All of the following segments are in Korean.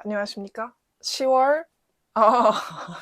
안녕하십니까? 10월, 아,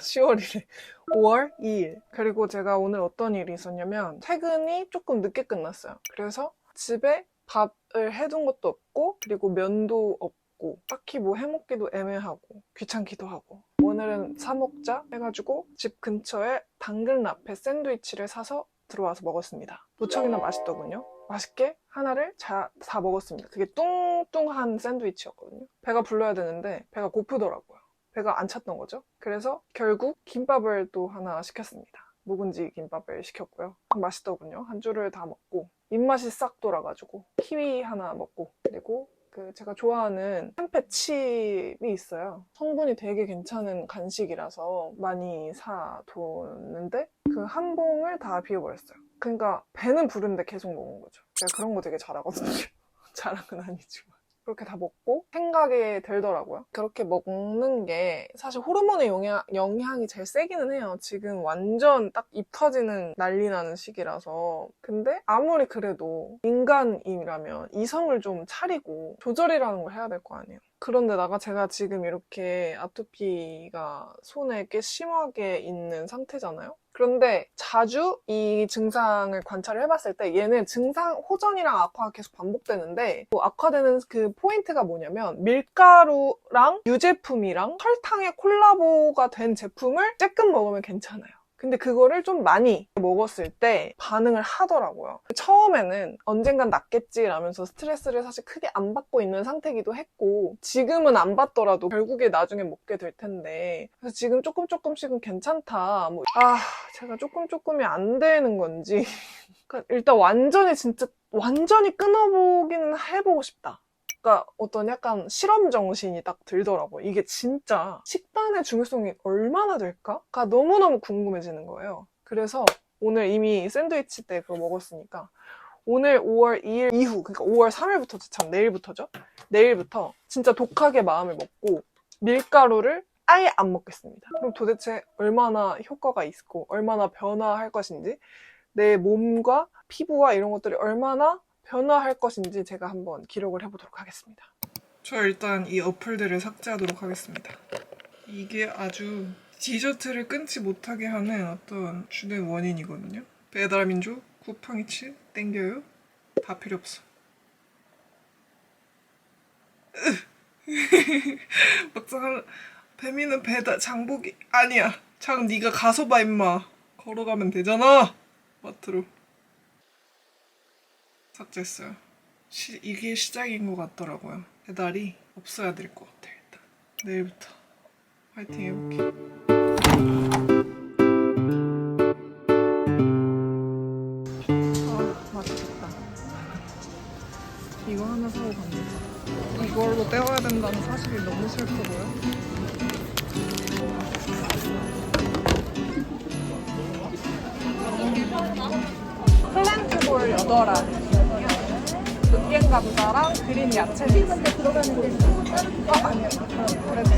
10월이래. 5월 2일. 그리고 제가 오늘 어떤 일이 있었냐면, 퇴근이 조금 늦게 끝났어요. 그래서 집에 밥을 해둔 것도 없고, 그리고 면도 없고, 딱히 뭐 해먹기도 애매하고, 귀찮기도 하고. 오늘은 사 먹자 해가지고, 집 근처에 당근 라페 샌드위치를 사서 들어와서 먹었습니다. 무척이나 맛있더군요. 맛있게 하나를 다 먹었습니다. 그게 뚱뚱한 샌드위치였거든요. 배가 불러야 되는데 배가 고프더라고요. 배가 안 찼던 거죠. 그래서 결국 김밥을 또 하나 시켰습니다. 묵은지 김밥을 시켰고요. 맛있더군요. 한 줄을 다 먹고 입맛이 싹 돌아가지고 키위 하나 먹고, 그리고 제가 좋아하는 햄페칩이 있어요. 성분이 되게 괜찮은 간식이라서 많이 사뒀는데 그 한 봉을 다 비워버렸어요. 그러니까 배는 부른데 계속 먹은 거죠. 제가 그런 거 되게 잘하거든요. 자랑은 아니지만. 그렇게 다 먹고 생각이 들더라고요. 그렇게 먹는 게 사실 호르몬의 영향이 제일 세기는 해요. 지금 완전 딱 입 터지는 난리 나는 시기라서. 근데 아무리 그래도 인간이라면 이성을 좀 차리고 조절이라는 걸 해야 될 거 아니에요. 그런데다가 제가 지금 이렇게 아토피가 손에 꽤 심하게 있는 상태잖아요. 그런데 자주 이 증상을 관찰을 해봤을 때 얘는 증상 호전이랑 악화가 계속 반복되는데, 악화되는 그 포인트가 뭐냐면 밀가루랑 유제품이랑 설탕의 콜라보가 된 제품을 쬐끔 먹으면 괜찮아요. 근데 그거를 좀 많이 먹었을 때 반응을 하더라고요. 처음에는 언젠간 낫겠지라면서 스트레스를 사실 크게 안 받고 있는 상태이기도 했고, 지금은 안 받더라도 결국에 나중에 먹게 될 텐데, 그래서 지금 조금씩은 괜찮다. 제가 조금이 안 되는 건지 그러니까 일단 완전히 끊어보기는 해보고 싶다. 그러니까 어떤 약간 실험 정신이 딱 들더라고요. 이게 진짜 식단의 중요성이 얼마나 될까가 너무너무 궁금해지는 거예요. 그래서 오늘 이미 샌드위치 때 그거 먹었으니까 오늘 5월 2일 이후, 그러니까 5월 3일부터, 참 내일부터죠? 내일부터 진짜 독하게 마음을 먹고 밀가루를 아예 안 먹겠습니다. 그럼 도대체 얼마나 효과가 있고 얼마나 변화할 것인지, 내 몸과 피부와 이런 것들이 얼마나 변화할 것인지 제가 한번 기록을 해보도록 하겠습니다. 저 일단 이 어플들을 삭제하도록 하겠습니다. 이게 아주 디저트를 끊지 못하게 하는 어떤 주된 원인이거든요. 배달민족, 쿠팡이츠, 땡겨요? 다 필요 없어. 막상 배미는 장복이 아니야. 네가 가서 봐 임마. 걸어가면 되잖아. 마트로. 삭제했어요. 이게 시작인 것 같더라고요. 배달이 없어야 될 것 같아요. 일단 내일부터 파이팅 해볼게. 맛있겠다. 이거 하나 사고 갑니다. 이걸로 때워야 된다는 사실이 너무 슬퍼 보여. 플랜트볼 8알, 으깬 감자랑 그린 야채 믹스. 아니요. 그래도.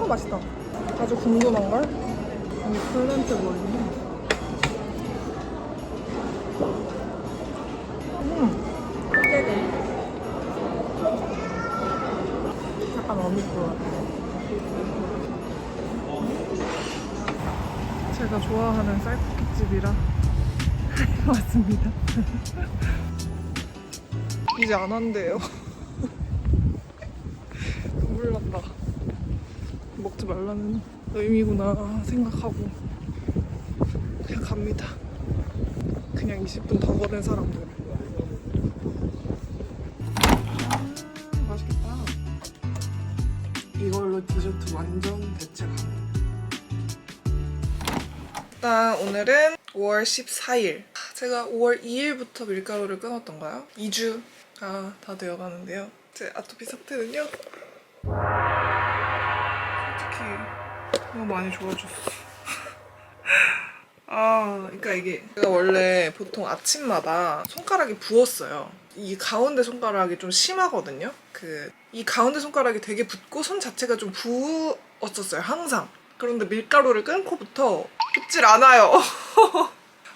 맛있다. 아주 궁금한걸? 이 플랜트볼이네. 약간 어묵도 같아. 제가 좋아하는 쌀국집이라 왔습니다. 이제 안 한대요. 눈물 난다. 먹지 말라는 의미구나 생각하고 그냥 갑니다. 그냥 20분 더 걸은 사람들. 맛있겠다. 이걸로 디저트 완전 대체 가능. 일단 오늘은 5월 14일. 제가 5월 2일부터 밀가루를 끊었던가요? 2주가 다 되어가는데요. 제 아토피 상태는요, 솔직히 너무 많이 좋아졌어. 그러니까 이게 제가 원래 보통 아침마다 손가락이 부었어요. 이 가운데 손가락이 좀 심하거든요. 이 가운데 손가락이 되게 붓고 손 자체가 좀 부었었어요, 항상. 그런데 밀가루를 끊고부터 붓질 않아요.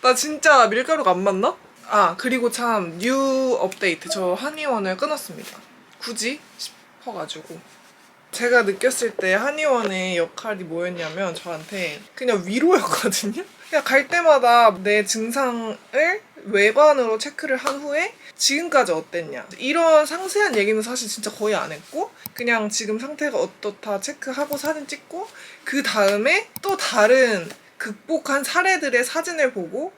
나 진짜 밀가루가 안 맞나? 아, 그리고 참 뉴 업데이트. 저 한의원을 끊었습니다. 굳이 싶어가지고. 제가 느꼈을 때 한의원의 역할이 뭐였냐면 저한테 그냥 위로였거든요. 그냥 갈 때마다 내 증상을 외관으로 체크를 한 후에 지금까지 어땠냐, 이런 상세한 얘기는 사실 진짜 거의 안 했고, 그냥 지금 상태가 어떻다 체크하고 사진 찍고, 그 다음에 또 다른 극복한 사례들의 사진을 보고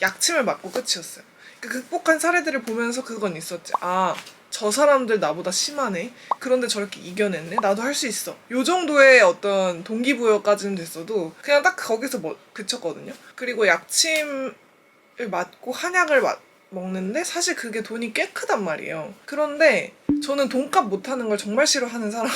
약침을 맞고 끝이었어요. 그 극복한 사례들을 보면서 그건 있었지. 아, 저 사람들 나보다 심하네. 그런데 저렇게 이겨냈네. 나도 할 수 있어. 요 정도의 어떤 동기부여까지는 됐어도 그냥 딱 거기서 그쳤거든요. 그리고 약침을 맞고 한약을 먹는데 사실 그게 돈이 꽤 크단 말이에요. 그런데 저는 돈값 못하는 걸 정말 싫어하는 사람.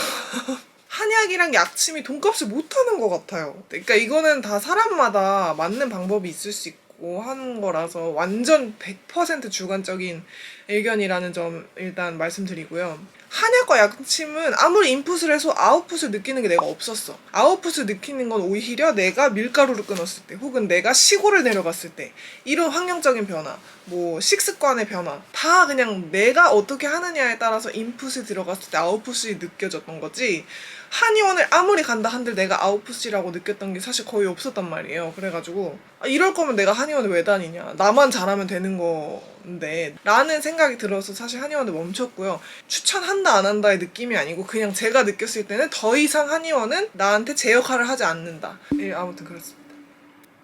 한약이랑 약침이 돈값을 못하는 것 같아요. 그러니까 이거는 다 사람마다 맞는 방법이 있을 수 있고 하는 거라서 완전 100% 주관적인 의견이라는 점 일단 말씀드리고요. 한약과 약침은 아무리 인풋을 해서 아웃풋을 느끼는 게 내가 없었어. 아웃풋을 느끼는 건 오히려 내가 밀가루를 끊었을 때, 혹은 내가 시골을 내려갔을 때, 이런 환경적인 변화, 뭐 식습관의 변화, 다 그냥 내가 어떻게 하느냐에 따라서 인풋이 들어갔을 때 아웃풋이 느껴졌던 거지, 한의원을 아무리 간다 한들 내가 아웃풋이라고 느꼈던 게 사실 거의 없었단 말이에요. 그래가지고 이럴 거면 내가 한의원을 왜 다니냐, 나만 잘하면 되는 건데 라는 생각이 들어서 사실 한의원을 멈췄고요. 추천한다 안 한다의 느낌이 아니고 그냥 제가 느꼈을 때는 더 이상 한의원은 나한테 제 역할을 하지 않는다. 예, 아무튼 그렇습니다.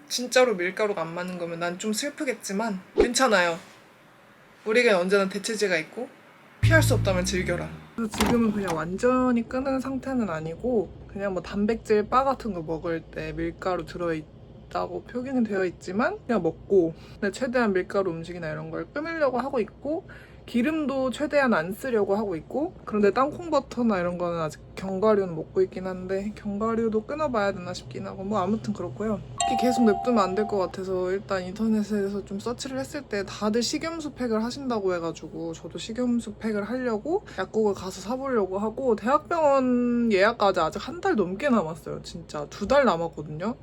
진짜로 밀가루가 안 맞는 거면 난 좀 슬프겠지만 괜찮아요. 우리에겐 언제나 대체제가 있고 피할 수 없다면 즐겨라. 지금은 그냥 완전히 끊은 상태는 아니고 그냥 뭐 단백질 바 같은 거 먹을 때 밀가루 들어있다고 표기는 되어 있지만 그냥 먹고, 근데 최대한 밀가루 음식이나 이런 걸 끊으려고 하고 있고, 기름도 최대한 안 쓰려고 하고 있고, 그런데 땅콩버터나 이런 거는 아직 견과류는 먹고 있긴 한데 견과류도 끊어봐야 되나 싶긴 하고, 뭐 아무튼 그렇고요. 이렇게 계속 냅두면 안 될 것 같아서 일단 인터넷에서 좀 서치를 했을 때 다들 식염수 팩을 하신다고 해가지고 저도 식염수 팩을 하려고 약국을 가서 사보려고 하고, 대학병원 예약까지 아직 한 달 넘게 남았어요. 진짜 2달 남았거든요.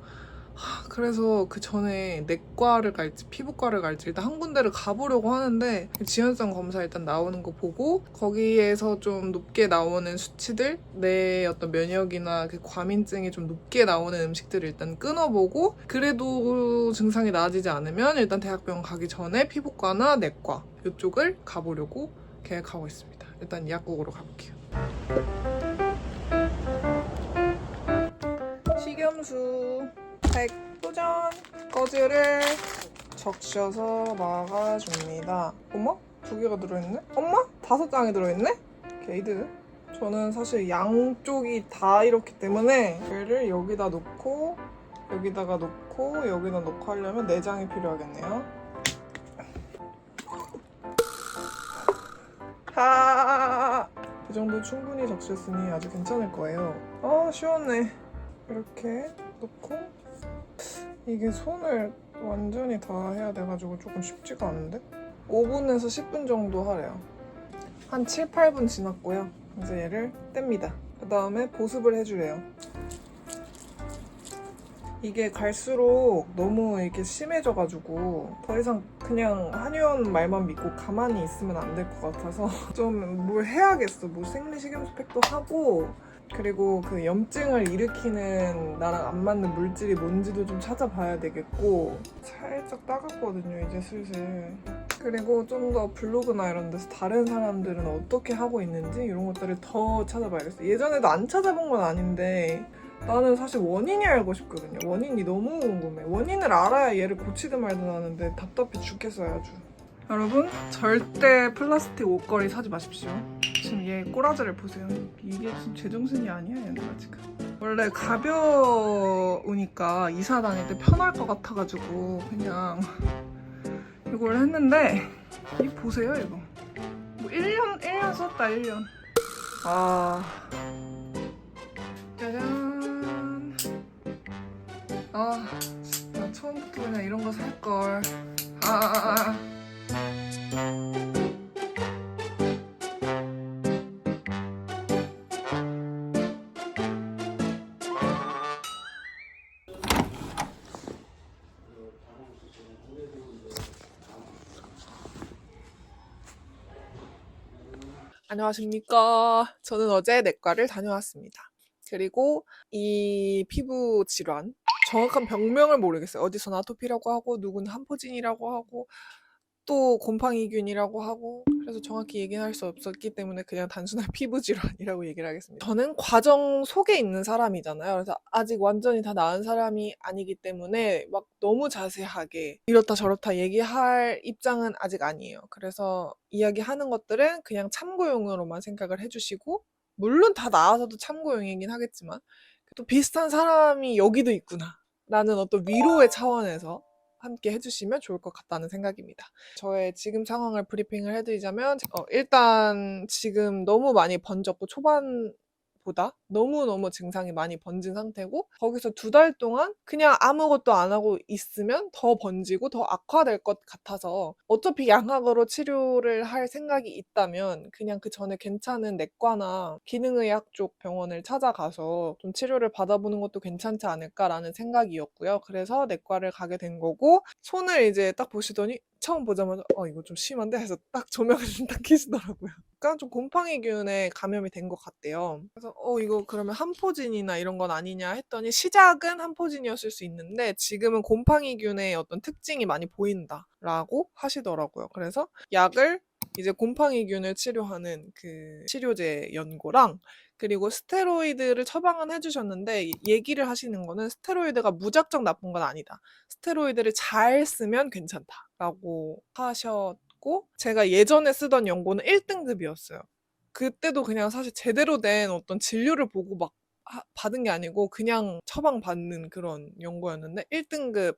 그래서 그 전에 내과를 갈지 피부과를 갈지 일단 한 군데를 가보려고 하는데, 지연성 검사 일단 나오는 거 보고 거기에서 좀 높게 나오는 수치들, 내 어떤 면역이나 그 과민증이 좀 높게 나오는 음식들을 일단 끊어보고, 그래도 증상이 나아지지 않으면 일단 대학병원 가기 전에 피부과나 내과 이쪽을 가보려고 계획하고 있습니다. 일단 약국으로 가볼게요. 식염수 팩 도전! 거즈를 적셔서 막아줍니다. 어머? 2개가 들어있네? 엄마? 5장이 들어있네? 게이드. 저는 사실 양쪽이 다 이렇기 때문에 얘를 여기다 놓고 여기다가 놓고 여기다 놓고 하려면 4장이 필요하겠네요. 이 정도 충분히 적셨으니 아주 괜찮을 거예요. 시원해. 이렇게 놓고, 이게 손을 완전히 다 해야 돼가지고 조금 쉽지가 않은데? 5분에서 10분 정도 하래요. 한 7, 8분 지났고요. 이제 얘를 뗍니다. 그 다음에 보습을 해주래요. 이게 갈수록 너무 이렇게 심해져가지고 더 이상 그냥 한의원 말만 믿고 가만히 있으면 안 될 것 같아서 좀 뭘 해야겠어. 뭐 생리식염수팩도 하고, 그리고 그 염증을 일으키는 나랑 안 맞는 물질이 뭔지도 좀 찾아봐야 되겠고, 살짝 따갑거든요 이제 슬슬. 그리고 좀 더 블로그나 이런 데서 다른 사람들은 어떻게 하고 있는지 이런 것들을 더 찾아봐야겠어요. 예전에도 안 찾아본 건 아닌데 나는 사실 원인이 알고 싶거든요. 원인이 너무 궁금해. 원인을 알아야 얘를 고치든 말든 하는데 답답해 죽겠어요 아주. 여러분, 절대 플라스틱 옷걸이 사지 마십시오. 지금 얘 꼬라지를 보세요. 이게 지금 제정신이 아니야 얘네가 지금. 원래 가벼우니까 이사 다닐 때 편할 것 같아가지고 그냥 이걸 했는데, 이 보세요 이거. 뭐 1년 썼다 1년. 짜잔. 나 처음부터 그냥 이런 거 살걸. 안녕하십니까. 저는 어제 내과를 다녀왔습니다. 그리고 이 피부 질환, 정확한 병명을 모르겠어요. 어디선 아토피라고 하고, 누군 한포진이라고 하고, 또 곰팡이균이라고 하고, 그래서 정확히 얘기는 할 수 없었기 때문에 그냥 단순한 피부 질환이라고 얘기를 하겠습니다. 저는 과정 속에 있는 사람이잖아요. 그래서 아직 완전히 다 나은 사람이 아니기 때문에 막 너무 자세하게 이렇다 저렇다 얘기할 입장은 아직 아니에요. 그래서 이야기하는 것들은 그냥 참고용으로만 생각을 해주시고, 물론 다 나아서도 참고용이긴 하겠지만, 또 비슷한 사람이 여기도 있구나 라는 어떤 위로의 차원에서 함께 해주시면 좋을 것 같다는 생각입니다. 저의 지금 상황을 브리핑을 해드리자면 일단 지금 너무 많이 번졌고 초반보다 너무너무 증상이 많이 번진 상태고, 거기서 2달 동안 그냥 아무것도 안 하고 있으면 더 번지고 더 악화될 것 같아서, 어차피 양학으로 치료를 할 생각이 있다면 그냥 그 전에 괜찮은 내과나 기능의학 쪽 병원을 찾아가서 좀 치료를 받아보는 것도 괜찮지 않을까라는 생각이었고요. 그래서 내과를 가게 된 거고, 손을 이제 딱 보시더니 처음 보자마자 이거 좀 심한데 해서 딱 조명을 딱 켜시더라고요. 약간 좀 곰팡이균에 감염이 된 것 같대요. 그래서 이거 그러면 한포진이나 이런 건 아니냐 했더니, 시작은 한포진이었을 수 있는데 지금은 곰팡이균의 어떤 특징이 많이 보인다라고 하시더라고요. 그래서 약을, 이제 곰팡이균을 치료하는 그 치료제 연고랑, 그리고 스테로이드를 처방은 해주셨는데, 얘기를 하시는 거는 스테로이드가 무작정 나쁜 건 아니다. 스테로이드를 잘 쓰면 괜찮다라고 하셨고, 제가 예전에 쓰던 연고는 1등급이었어요. 그때도 그냥 사실 제대로 된 어떤 진료를 보고 막 받은 게 아니고 그냥 처방받는 그런 연고였는데, 1등급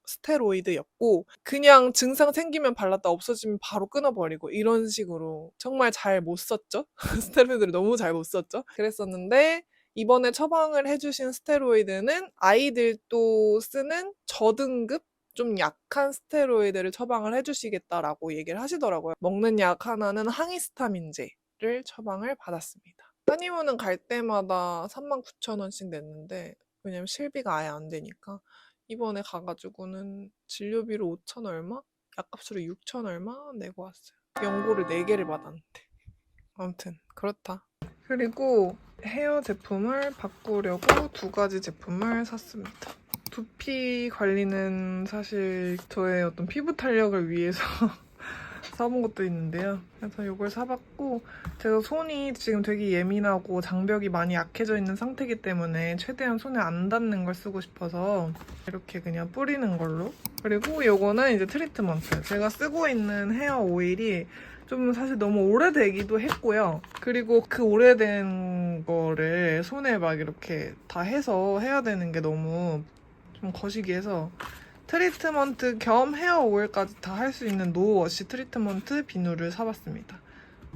스테로이드였고, 그냥 증상 생기면 발랐다 없어지면 바로 끊어버리고 이런 식으로 정말 잘 못 썼죠. 스테로이드를 너무 잘 못 썼죠. 그랬었는데, 이번에 처방을 해주신 스테로이드는 아이들도 쓰는 저등급 좀 약한 스테로이드를 처방을 해주시겠다라고 얘기를 하시더라고요. 먹는 약 하나는 항히스타민제를 처방을 받았습니다. 한의원은 갈 때마다 39,000원씩 냈는데, 왜냐면 실비가 아예 안 되니까, 이번에 가가지고는 진료비로 5천 얼마? 약값으로 6천 얼마 내고 왔어요. 연고를 4개를 받았는데. 아무튼 그렇다. 그리고 헤어 제품을 바꾸려고 2가지 제품을 샀습니다. 두피 관리는 사실 저의 어떤 피부 탄력을 위해서 사본 것도 있는데요. 그래서 이걸 사봤고, 제가 손이 지금 되게 예민하고 장벽이 많이 약해져 있는 상태이기 때문에 최대한 손에 안 닿는 걸 쓰고 싶어서 이렇게 그냥 뿌리는 걸로. 그리고 이거는 이제 트리트먼트. 제가 쓰고 있는 헤어 오일이 좀 사실 너무 오래되기도 했고요. 그리고 그 오래된 거를 손에 막 이렇게 다 해서 해야 되는 게 너무 좀 거시기해서, 트리트먼트 겸 헤어 오일까지 다 할 수 있는 노워시 트리트먼트 비누를 사봤습니다.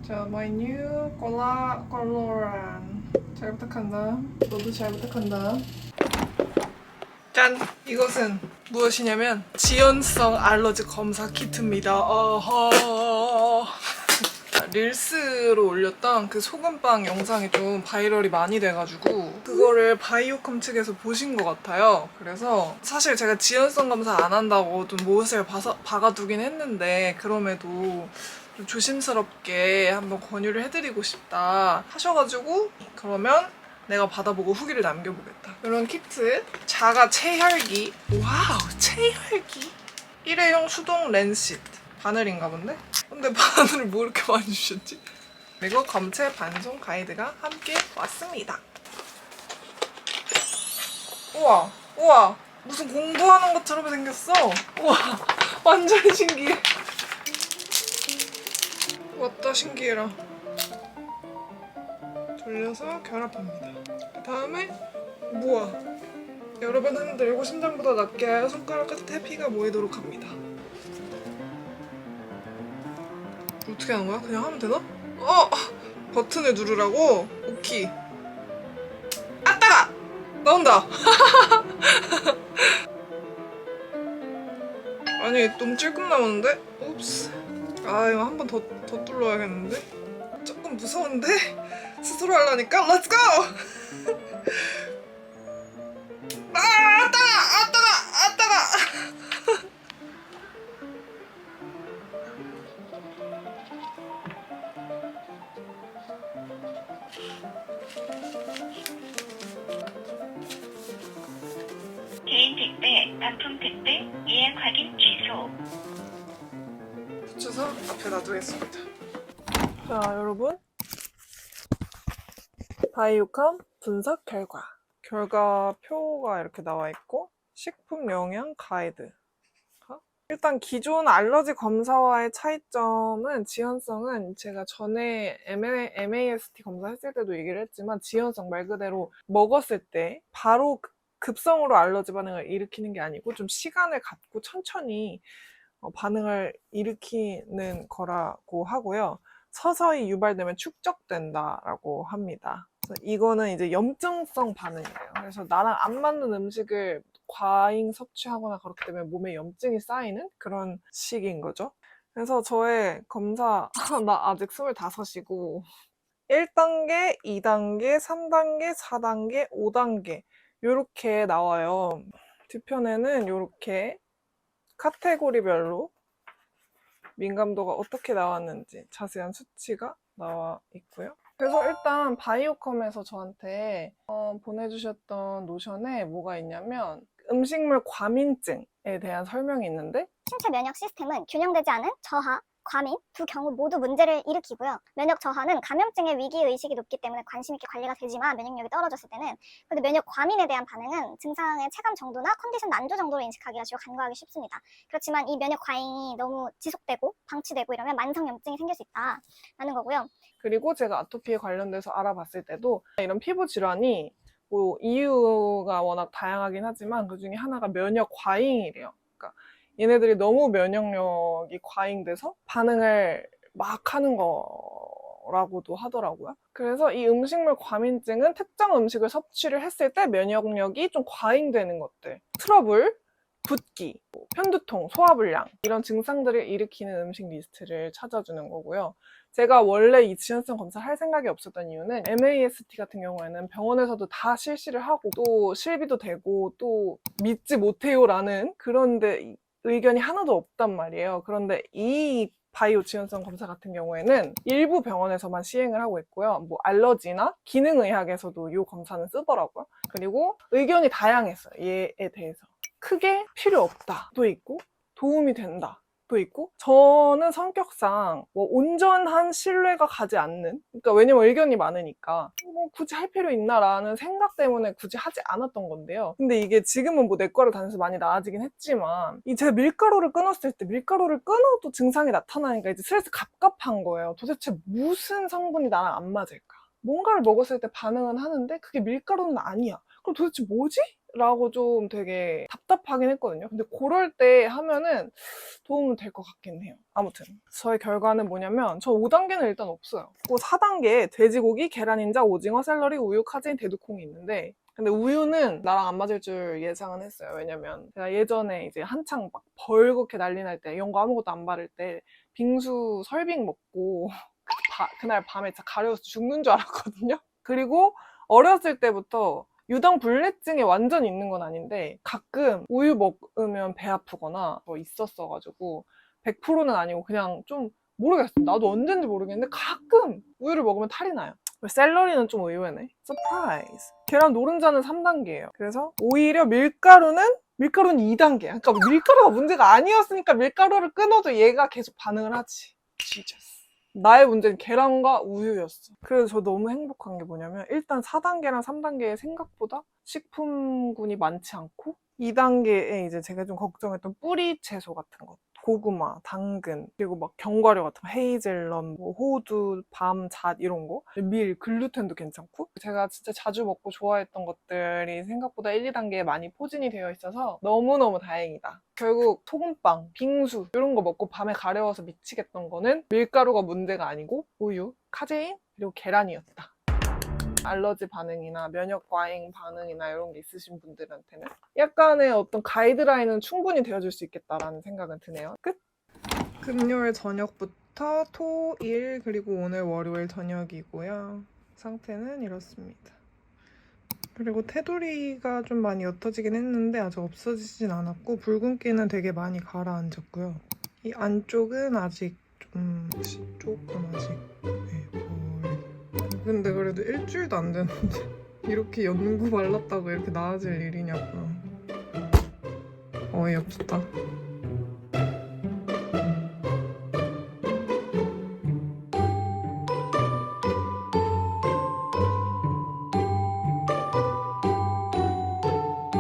자, my new 콜로란. 잘 부탁한다. 너도 잘 부탁한다. 짠! 이것은 무엇이냐면 지연성 알러지 검사 키트입니다. 릴스로 올렸던 그 소금빵 영상이 좀 바이럴이 많이 돼가지고 그거를 바이오컴 측에서 보신 것 같아요. 그래서 사실 제가 지연성 검사 안 한다고 좀 못을 박아두긴 했는데, 그럼에도 좀 조심스럽게 한번 권유를 해드리고 싶다 하셔가지고, 그러면 내가 받아보고 후기를 남겨보겠다. 이런 키트, 자가 체혈기. 와우, 체혈기. 일회용 수동 렌시트. 바늘인가 본데? 근데 바늘을 뭐 이렇게 많이 주셨지? 그리고 검체 반송 가이드가 함께 왔습니다. 우와, 우와, 무슨 공부하는 것처럼 생겼어. 우와, 완전 신기해. 왔다, 신기해라. 돌려서 결합합니다. 그 다음에 우와, 여러분 흔들고 심장보다 낮게 하여 손가락 끝에 피가 모이도록 합니다. 어떻게 하는 거야? 그냥 하면 되나? 버튼을 누르라고? 오케이. 아, 따가! 나온다! 아니, 너무 찔끔 나오는데? 옵스. 이거 한 번 더 뚫어야겠는데? 조금 무서운데? 스스로 하려니까? 렛츠고! 따가! 반품 택배 예약 확인 취소. 붙여서 앞에 놔두겠습니다. 자, 여러분. 바이오컴 분석 결과. 결과표가 이렇게 나와 있고, 식품 영양 가이드. 일단 기존 알러지 검사와의 차이점은 지연성은 제가 전에 MAST 검사했을 때도 얘기를 했지만 지연성 말 그대로 먹었을 때 바로 급성으로 알러지 반응을 일으키는 게 아니고 좀 시간을 갖고 천천히 반응을 일으키는 거라고 하고요. 서서히 유발되면 축적된다라고 합니다. 그래서 이거는 이제 염증성 반응이에요. 그래서 나랑 안 맞는 음식을 과잉 섭취하거나 그렇기 때문에 몸에 염증이 쌓이는 그런 식인 거죠. 그래서 저의 검사, 나 아직 25이고 1단계, 2단계, 3단계, 4단계, 5단계 이렇게 나와요. 뒤편에는 이렇게 카테고리별로 민감도가 어떻게 나왔는지 자세한 수치가 나와 있고요. 그래서 일단 바이오컴에서 저한테 보내주셨던 노션에 뭐가 있냐면 음식물 과민증에 대한 설명이 있는데 신체 면역 시스템은 균형되지 않은 저하, 과민 두 경우 모두 문제를 일으키고요. 면역 저하는 감염증의 위기의식이 높기 때문에 관심 있게 관리가 되지만 면역력이 떨어졌을 때는 근데 면역 과민에 대한 반응은 증상의 체감 정도나 컨디션 난조 정도로 인식하기가 쉬워 간과하기 쉽습니다. 그렇지만 이 면역 과잉이 너무 지속되고 방치되고 이러면 만성염증이 생길 수 있다라는 거고요. 그리고 제가 아토피에 관련돼서 알아봤을 때도 이런 피부 질환이 뭐 이유가 워낙 다양하긴 하지만 그 중에 하나가 면역 과잉이래요. 그러니까 얘네들이 너무 면역력이 과잉돼서 반응을 막 하는 거라고도 하더라고요. 그래서 이 음식물 과민증은 특정 음식을 섭취를 했을 때 면역력이 좀 과잉되는 것들, 트러블, 붓기, 편두통, 소화불량 이런 증상들을 일으키는 음식 리스트를 찾아주는 거고요. 제가 원래 이 지연성 검사를 할 생각이 없었던 이유는 MAST 같은 경우에는 병원에서도 다 실시를 하고 또 실비도 되고 또 믿지 못해요라는 그런데 의견이 하나도 없단 말이에요. 그런데 이 바이오 지연성 검사 같은 경우에는 일부 병원에서만 시행을 하고 있고요. 뭐 알러지나 기능의학에서도 이 검사는 쓰더라고요. 그리고 의견이 다양했어요. 얘에 대해서. 크게 필요 없다도 있고 도움이 된다도 있고 저는 성격상 뭐 온전한 신뢰가 가지 않는 그러니까 왜냐면 의견이 많으니까 뭐 굳이 할 필요 있나라는 생각 때문에 굳이 하지 않았던 건데요. 근데 이게 지금은 뭐 내과를 다녀서 많이 나아지긴 했지만 이 제가 밀가루를 끊었을 때 밀가루를 끊어도 증상이 나타나니까 이제 슬슬 갑갑한 거예요. 도대체 무슨 성분이 나랑 안 맞을까? 뭔가를 먹었을 때 반응은 하는데 그게 밀가루는 아니야. 그럼 도대체 뭐지? 라고 좀 되게 답답하긴 했거든요. 근데 그럴 때 하면은 도움은 될 것 같긴 해요. 아무튼 저의 결과는 뭐냐면 저 5단계는 일단 없어요. 그 4단계에 돼지고기, 계란, 인자, 오징어, 샐러리, 우유, 카제인, 대두콩이 있는데 근데 우유는 나랑 안 맞을 줄 예상은 했어요. 왜냐면 제가 예전에 이제 한창 막 벌겋게 난리 날 때 이런 거 아무것도 안 바를 때 빙수 설빙 먹고 그날 밤에 진짜 가려워서 죽는 줄 알았거든요. 그리고 어렸을 때부터 유당불내증이 완전 있는 건 아닌데 가끔 우유 먹으면 배 아프거나 뭐 있었어가지고 100%는 아니고 그냥 좀 모르겠어. 나도 언젠지 모르겠는데 가끔 우유를 먹으면 탈이 나요. 샐러리는 좀 의외네. 서프라이즈. 계란 노른자는 3단계예요. 그래서 오히려 밀가루는 2단계야. 그러니까 밀가루가 문제가 아니었으니까 밀가루를 끊어도 얘가 계속 반응을 하지. 진짜. 나의 문제는 계란과 우유였어. 그래서 저 너무 행복한 게 뭐냐면 일단 4단계랑 3단계에 생각보다 식품군이 많지 않고 2단계에 이제 제가 좀 걱정했던 뿌리 채소 같은 것 고구마, 당근, 그리고 막 견과류 같은 거 헤이즐넛, 뭐 호두, 밤, 잣 이런 거 밀, 글루텐도 괜찮고 제가 진짜 자주 먹고 좋아했던 것들이 생각보다 1, 2단계에 많이 포진이 되어 있어서 너무너무 다행이다. 결국 소금빵, 빙수 이런 거 먹고 밤에 가려워서 미치겠던 거는 밀가루가 문제가 아니고 우유, 카제인, 그리고 계란이었다. 알러지 반응이나 면역 과잉 반응이나 이런 게 있으신 분들한테는 약간의 어떤 가이드라인은 충분히 되어줄 수 있겠다라는 생각은 드네요. 끝! 금요일 저녁부터 토, 일, 그리고 오늘 월요일 저녁이고요. 상태는 이렇습니다. 그리고 테두리가 좀 많이 옅어지긴 했는데 아직 없어지진 않았고 붉은기는 되게 많이 가라앉았고요. 이 안쪽은 아직 조금 아직 근데 그래도 일주일도 안 됐는데 이렇게 연고 발랐다고 이렇게 나아질 일이냐고요. 어이없다.